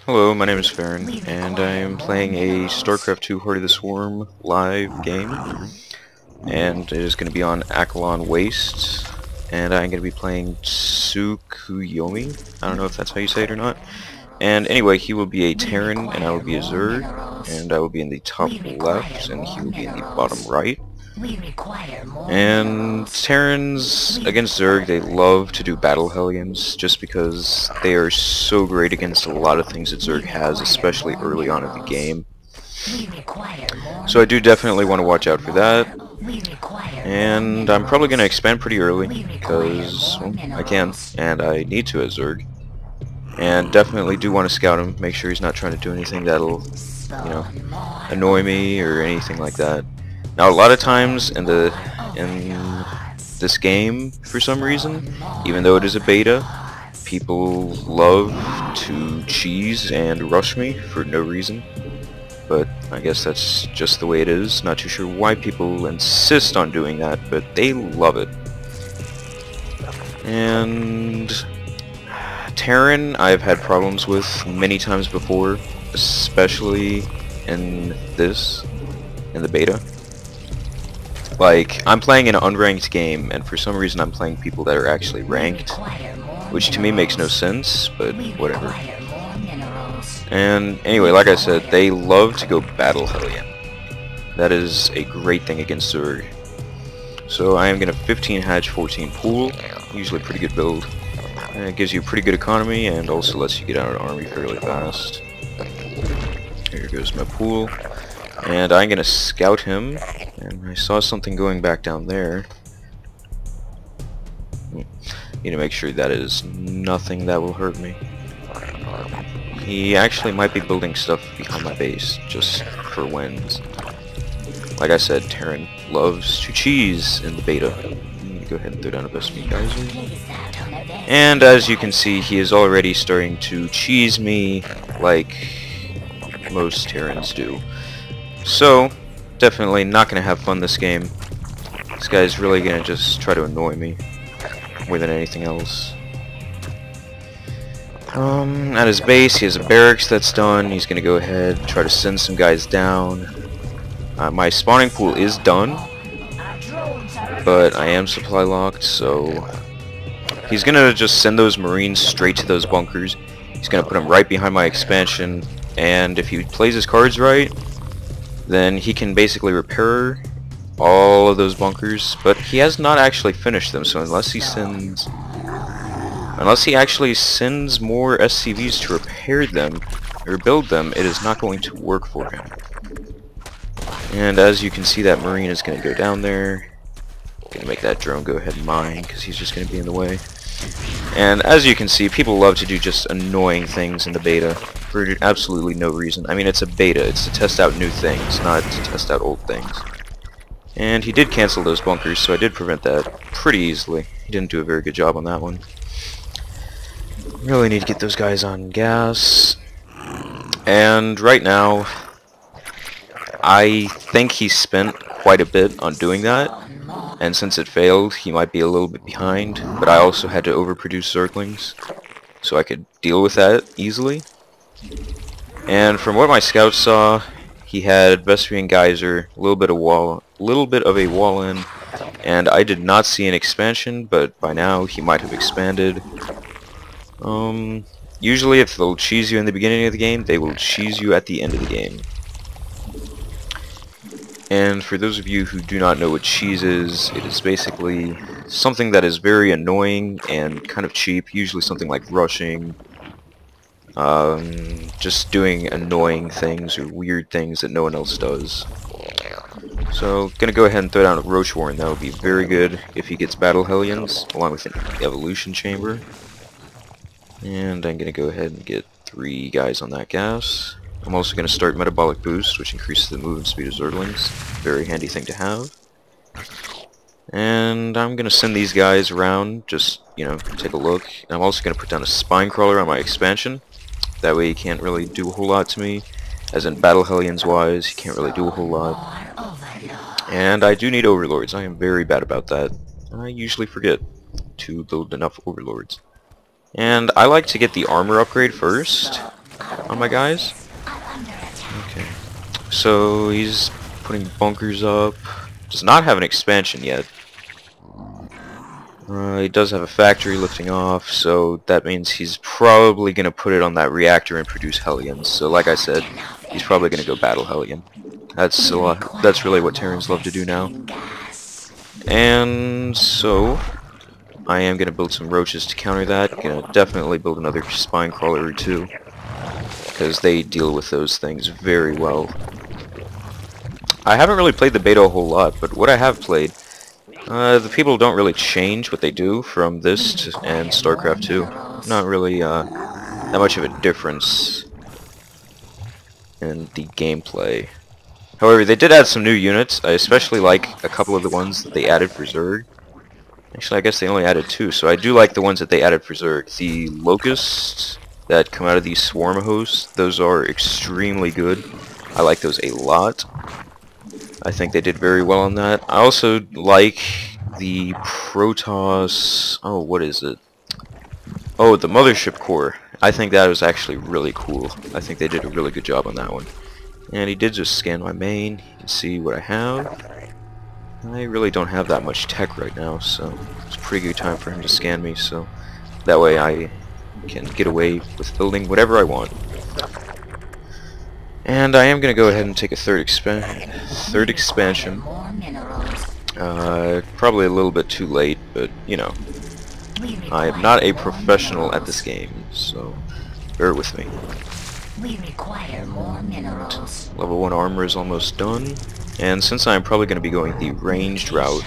Hello, my name is Farron, and I am playing a StarCraft 2 Heart of the Swarm live game, and it is going to be on Akalon Waste, and I'm going to be playing Tsukuyomi. I don't know if that's how you say it or not. And anyway, he will be a Terran, and I will be a Zerg, and I will be in the top left, and he will be in the bottom right. And Terrans against Zerg, they love to do battle hellions just because they are so great against a lot of things that Zerg has, especially early on in the game. So I do definitely want to watch out for that. And I'm probably going to expand pretty early because, well, I can, and I need to as Zerg. And definitely do want to scout him, make sure he's not trying to do anything that'll, annoy me or anything like that. Now, a lot of times in this game, for some reason, even though it is a beta, people love to cheese and rush me for no reason. But I guess that's just the way it is. Not too sure why people insist on doing that, but they love it. And Terran, I've had problems with many times before, especially in the beta. Like, I'm playing in an unranked game, and for some reason I'm playing people that are actually ranked, which to me makes no sense, but whatever. And anyway, like I said, they love to go Battle Hellion. That is a great thing against Zerg. So I am going to 15 hatch, 14 pool, usually a pretty good build. And it gives you a pretty good economy, and also lets you get out of an army fairly fast. Here goes my pool. And I'm going to scout him, and I saw something going back down there. Need to make sure that is nothing that will hurt me. He actually might be building stuff behind my base, just for wins. Like I said, Terran loves to cheese in the beta. I'm going to go ahead and throw down a best me geyser. And as you can see, he is already starting to cheese me like most Terrans do. So, definitely not going to have fun this game. This guy's really going to just try to annoy me more than anything else. At his base, he has a barracks that's done. He's going to go ahead and try to send some guys down. My spawning pool is done, but I am supply locked, so he's going to just send those Marines straight to those bunkers. He's going to put them right behind my expansion, and if he plays his cards right, then he can basically repair all of those bunkers, but he has not actually finished them, so unless he actually sends more SCVs to repair them, or build them, it is not going to work for him. And as you can see, that Marine is going to go down there. Going to make that drone go ahead and mine, because he's just going to be in the way. And as you can see, people love to do just annoying things in the beta for absolutely no reason. I mean, it's a beta. It's to test out new things, not to test out old things. And he did cancel those bunkers, so I did prevent that pretty easily. He didn't do a very good job on that one. Really need to get those guys on gas. And right now, I think he spent quite a bit on doing that. And since it failed, he might be a little bit behind, but I also had to overproduce Zerglings, so I could deal with that easily. And from what my scouts saw, he had Vespian Geyser, a little bit of a wall in, and I did not see an expansion, but by now he might have expanded. Usually if they'll cheese you in the beginning of the game, they will cheese you at the end of the game. And for those of you who do not know what cheese is, it is basically something that is very annoying and kind of cheap, usually something like rushing, just doing annoying things or weird things that no one else does. So, gonna go ahead and throw down a Roach Warren. That would be very good if he gets Battle Hellions, along with an Evolution Chamber. And I'm gonna go ahead and get 3 guys on that gas. I'm also going to start Metabolic Boost, which increases the movement speed of Zerglings. Very handy thing to have. And I'm going to send these guys around, just, take a look. And I'm also going to put down a Spine Crawler on my expansion. That way he can't really do a whole lot to me. As in Battle Hellions wise, he can't really do a whole lot. And I do need Overlords. I am very bad about that. I usually forget to build enough Overlords. And I like to get the armor upgrade first. on my guys. Okay. So he's putting bunkers up. Does not have an expansion yet. He does have a factory lifting off, so that means he's probably going to put it on that reactor and produce Hellions. So like I said, he's probably going to go battle Hellion. That's a lot. That's really what Terrans love to do now. And so I am going to build some roaches to counter that. Going to definitely build another spine crawler or two, because they deal with those things very well. I haven't really played the beta a whole lot, but what I have played, the people don't really change what they do from this to, and StarCraft 2. Not really that much of a difference in the gameplay. However, they did add some new units. I especially like a couple of the ones that they added for Zerg. Actually, I guess they only added 2, so I do like the ones that they added for Zerg. The Locusts that come out of these swarm hosts, those are extremely good. I like those a lot. I think they did very well on that. I also like the Protoss... oh, what is it? Oh, the Mothership Core. I think that was actually really cool. I think they did a really good job on that one. And he did just scan my main. You can see what I have. I really don't have that much tech right now, so it's a pretty good time for him to scan me, so that way I can get away with building whatever I want. And I am going to go ahead and take a third expansion. Probably a little bit too late, but, you know, I am not a professional at this game, so bear with me. We require more minerals. Level 1 armor is almost done, and since I'm probably going to be going the ranged route,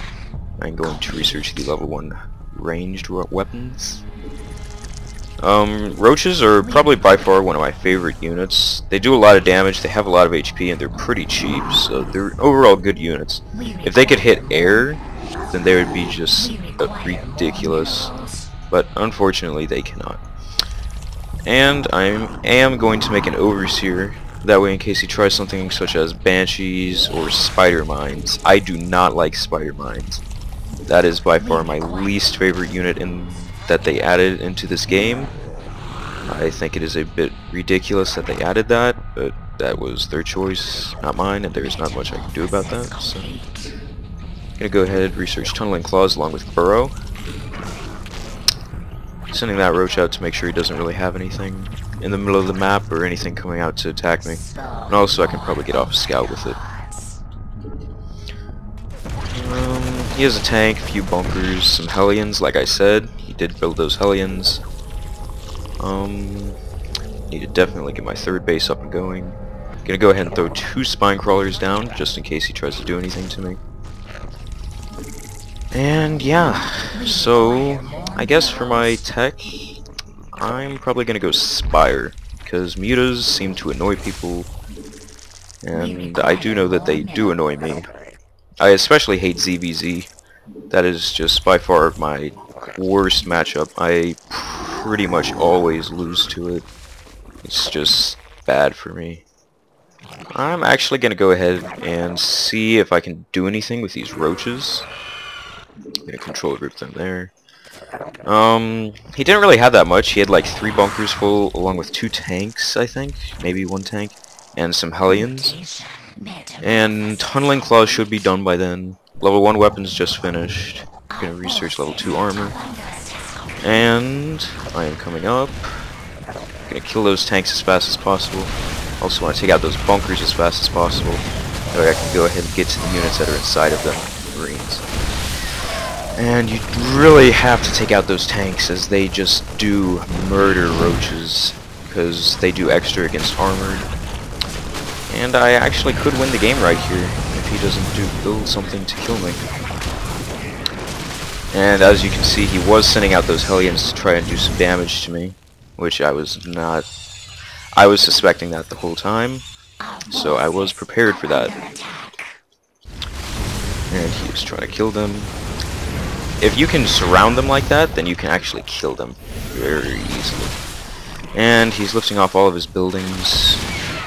I'm going to research the level 1 ranged weapons. Roaches are probably by far one of my favorite units. They do a lot of damage, they have a lot of HP, and they're pretty cheap, so they're overall good units. If they could hit air, then they would be just ridiculous, but unfortunately they cannot. And I am going to make an Overseer, that way in case he tries something such as Banshees or Spider Mines. I do not like Spider Mines. That is by far my least favorite unit that they added into this game. I think it is a bit ridiculous that they added that, but that was their choice, not mine, and there's not much I can do about that. So I'm gonna go ahead and research Tunneling Claws along with Burrow. Sending that roach out to make sure he doesn't really have anything in the middle of the map or anything coming out to attack me. And also I can probably get off a scout with it. He has a tank, a few bunkers, some Hellions, like I said. He did build those Hellions. Need to definitely get my third base up and going. Gonna go ahead and throw 2 spine crawlers down, just in case he tries to do anything to me. And yeah, so I guess for my tech, I'm probably gonna go Spire, because mutas seem to annoy people, and I do know that they do annoy me. I especially hate ZVZ. That is just by far my worst matchup. I pretty much always lose to it. It's just bad for me. I'm actually going to go ahead and see if I can do anything with these roaches. I'm going to control group them there. He didn't really have that much. He had like 3 bunkers full along with 2 tanks, I think. Maybe 1 tank. And some Hellions. And Tunneling Claws should be done by then. Level 1 weapons just finished. I'm gonna research level 2 armor. And I am coming up. I'm gonna kill those tanks as fast as possible. Also want to take out those bunkers as fast as possible. That way I can go ahead and get to the units that are inside of them, Marines. And you really have to take out those tanks, as they just do murder roaches, because they do extra against armored. And I actually could win the game right here if he doesn't build something to kill me. And as you can see, he was sending out those Hellions to try and do some damage to me, which I was not. I was suspecting that the whole time, so I was prepared for that. And he was trying to kill them. If you can surround them like that, then you can actually kill them very easily. And he's lifting off all of his buildings.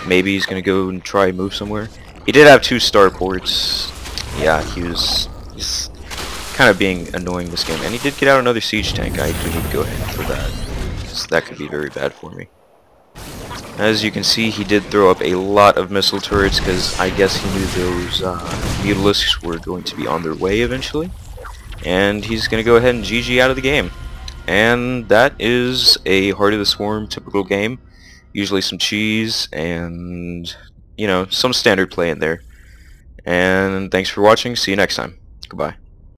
Maybe he's gonna go and try and move somewhere. He did have 2 starports. Yeah, he's kind of being annoying this game. And he did get out another siege tank. I do need to go ahead for that, because that could be very bad for me. As you can see, he did throw up a lot of missile turrets because I guess he knew those mutalisks were going to be on their way eventually. And he's going to go ahead and GG out of the game. And that is a Heart of the Swarm typical game. Usually some cheese and, you know, some standard play in there. And thanks for watching. See you next time. Goodbye.